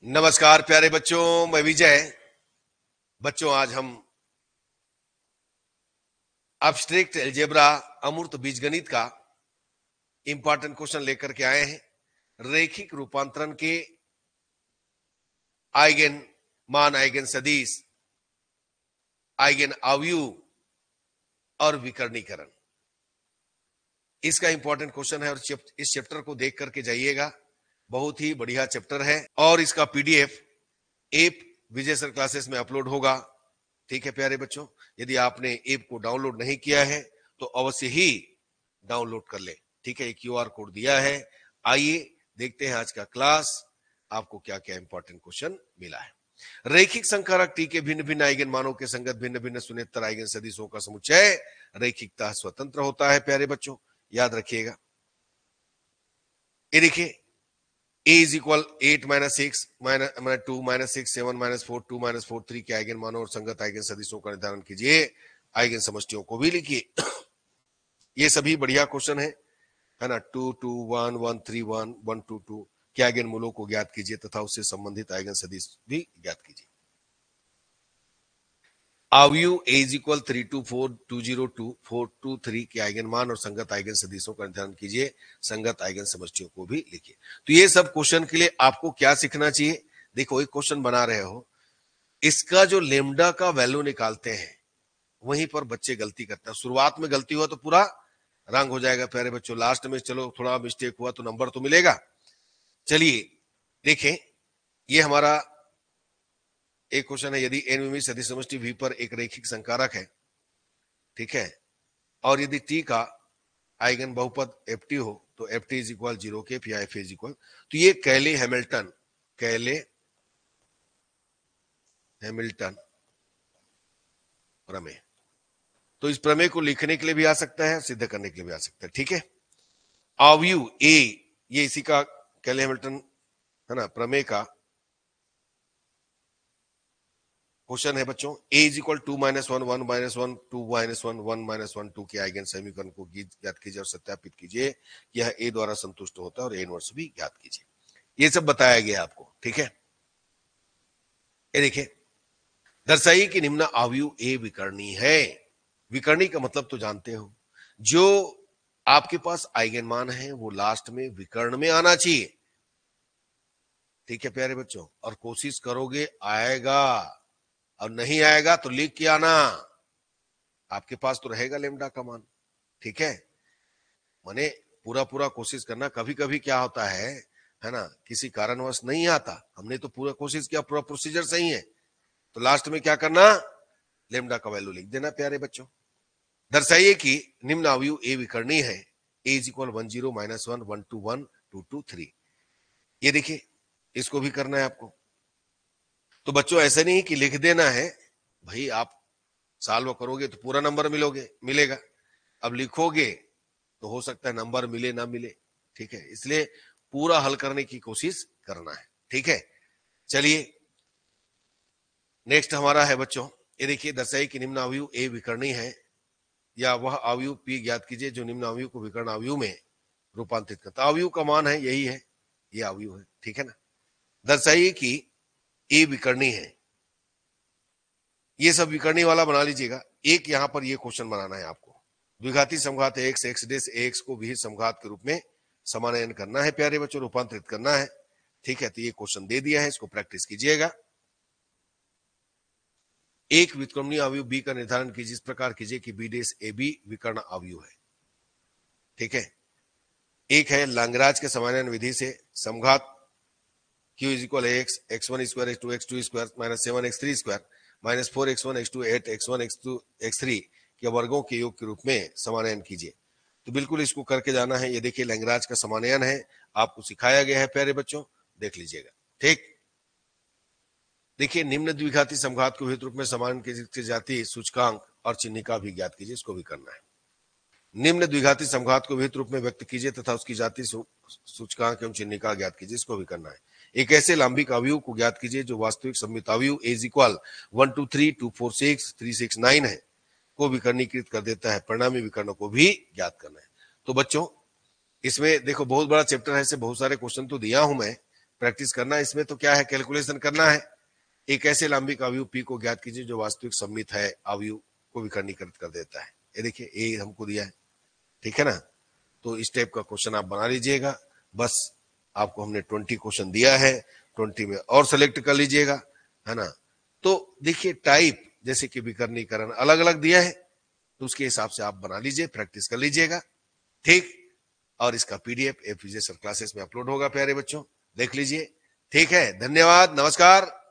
नमस्कार प्यारे बच्चों, मैं विजय। बच्चों, आज हम एब्स्ट्रैक्ट अलजेब्रा अमूर्त बीजगणित का इंपॉर्टेंट क्वेश्चन लेकर के आए हैं। रैखिक रूपांतरण के आइगन मान, आइगन सदिश, आइगन अवयव और विकर्णीकरण, इसका इंपॉर्टेंट क्वेश्चन है और इस चैप्टर को देख करके जाइएगा। बहुत ही बढ़िया चैप्टर है और इसका पीडीएफ ऐप विजय सर क्लासेस में अपलोड होगा। ठीक है प्यारे बच्चों, यदि आपने ऐप को डाउनलोड नहीं किया है तो अवश्य ही डाउनलोड कर ले। ठीक है, क्यूआर कोड दिया है। आइए देखते हैं आज का क्लास, आपको क्या क्या इंपॉर्टेंट क्वेश्चन मिला है। रैखिक संकारक टी के भिन्न भिन्न आइगन मानों के संगत भिन्न भिन्न शून्येतर आइगन सदिशों का समुच्चय रैखिकता स्वतंत्र होता है। प्यारे बच्चों याद रखिएगा। ये देखिए, a is equal 8 minus 6 minus 2 minus 6 7 minus 4 2 minus 4 3 के आइगन मानों और संगत आइगन सदिशों का निर्धारण कीजिए। आइगन समष्टियों को भी लिखिए। ये सभी बढ़िया क्वेश्चन है ना। 2 2 1 1 3 1 1 2 2 के आइगन मूलों को ज्ञात कीजिए तथा उससे संबंधित आइगन सदिश भी ज्ञात कीजिए। अवयव a is equal 3 2 4 2 0 2 4 2 3 के आइगन मान और संगत आइगन सदिशों का निर्धारण कीजिए। संगत आइगन समष्टियों को भी लिखिए। तो ये सब क्वेश्चन के लिए आपको क्या सीखना चाहिए? देखो, एक क्वेश्चन बना रहे हो, इसका जो लेमडा का वैल्यू निकालते हैं वहीं पर बच्चे गलती करते हैं। शुरुआत में गलती हुआ तो पूरा रंग हो जाएगा प्यारे बच्चों। लास्ट में चलो थोड़ा मिस्टेक हुआ तो नंबर तो मिलेगा। चलिए देखें, ये हमारा एक क्वेश्चन है। यदि एन विमी सदिश समष्टि वी पर एक रैखिक संकारक है, ठीक है, और यदि टी का आइगन बहुपद एफ टी हो तो एफ टी इज इक्वल 0 के या एफ इज इक्वल, तो ये कैले हैमिल्टन प्रमेय, तो इस प्रमेय को लिखने के लिए भी आ सकता है, सिद्ध करने के लिए भी आ सकता है। ठीक है, अवयव ए, ये इसी का कैले हैमिल्टन है ना प्रमेय का क्वेश्चन है बच्चों। a is equal 2 minus 1 1 minus 1 2 minus 1 1 minus 1 2 के आइगन समीकरण को ज्ञात कीजिए और सत्यापित कीजिए कि यह a द्वारा संतुष्ट होता है और a इनवर्स भी ज्ञात कीजिए। ये सब बताया गया आपको। ठीक है, ये देखिए, दर्शाइए कि निम्न अवयव a विकर्णी है। विकर्णी का मतलब तो जानते हो, जो आपके पास आइगन मान है वो लास्ट में विकर्ण में आना चाहिए। ठीक है प्यारे बच्चों, और कोशिश करोगे आएगा, और नहीं आएगा तो लिख के आना। आपके पास तो रहेगा लेमडा का मान। ठीक है, माने पूरा पूरा कोशिश करना। कभी कभी क्या होता है ना, किसी कारणवश नहीं आता, हमने तो पूरा कोशिश किया, पूरा प्रोसीजर सही है, तो लास्ट में क्या करना, लेमडा का वैल्यू लिख देना। प्यारे बच्चों, दर्शाइए कि निम्न अवयव ए विकर्णी है। ए इज इक्वल 1 0 माइनस 1 1 2 1 2 2 3। ये देखिए, इसको भी करना है आपको। तो बच्चों ऐसा नहीं कि लिख देना है, भाई आप सॉल्व करोगे तो पूरा नंबर मिलेगा। अब लिखोगे तो हो सकता है नंबर मिले ना मिले। ठीक है, इसलिए पूरा हल करने की कोशिश करना है। ठीक है, चलिए नेक्स्ट हमारा है बच्चों। ये देखिए, दर्शाइए कि निम्न अवयव ए विकर्णी है, या वह अवयव पी ज्ञात कीजिए जो निम्न अवयव को विकर्ण अवयव में रूपांतरित करता। अवयव का मान है, यही है, ये अवयव है। ठीक है ना, दर्शाइए कि ए विकर्णी है। ये सब विकर्णी वाला बना लीजिएगा। एक यहां पर ये क्वेश्चन बनाना है आपको। द्विघाती समघात एक्स एक्स डेस एक्स को भी समघात के रूप में समानयन करना है प्यारे बच्चों, रूपांतरित करना है। ठीक है, तो ये क्वेश्चन दे दिया है, इसको प्रैक्टिस कीजिएगा। एक व्युत्क्रमणीय अवयव बी का निर्धारण कीजिए इस प्रकार कीजिए कि बी डेस ए बी विकर्ण अवयव है। ठीक है, एक है लैग्रांज के समानयन विधि से समघात q is equal x x1 square x2 x2 square minus 7 x3 square minus 4 x1 x2 8 x1 x2 x3 के वर्गों के योग के रूप में समानयन कीजिए। तो बिल्कुल इसको करके जाना है। ये देखिए, लैग्रांज का समानयन है, आपको सिखाया गया है प्यारे बच्चों, देख लीजिएगा। ठीक, देखिए, निम्न द्विघाती समघात को विहित रूप में समान की जाती सूचकांक और चिन्हिका भी ज्ञात कीजिए, इसको भी करना है। निम्न द्विघाती समघात को विहित रूप में व्यक्त कीजिए तथा उसकी जाति सूचकांक एवं चिन्हिका ज्ञात कीजिए, इसको भी करना है। एक ऐसे लांबिक अवयव को ज्ञात कीजिए जो वास्तविक सममित अवयव a इज इक्वल 1 2 3 2 4 6 3 6 9 है को विकर्णीकृत कर देता है। परिणामी विकर्णों को भी ज्ञात करना है। तो बच्चों, इसमें देखो बहुत बड़ा चैप्टर है, ऐसे बहुत सारे क्वेश्चन तो दिया हूं मैं, प्रैक्टिस करना है। इसमें तो क्या है, कैलकुलेशन करना है। एक ऐसे लांबिक अवयव पी को ज्ञात कीजिए जो वास्तविक सम्मित है अवयव को विकर्णीकृत कर देता है। ये देखिए ए हमको दिया है, ठीक है ना। तो इस टाइप का क्वेश्चन आप बना लीजिएगा। बस आपको हमने 20 क्वेश्चन दिया है, 20 में और सेलेक्ट कर लीजिएगा, है ना। तो देखिए टाइप जैसे कि विकर्णीकरण अलग अलग दिया है, तो उसके हिसाब से आप बना लीजिए, प्रैक्टिस कर लीजिएगा, ठीक। और इसका पीडीएफ एफजे सर क्लासेस में अपलोड होगा प्यारे बच्चों, देख लीजिए, ठीक है। धन्यवाद, नमस्कार।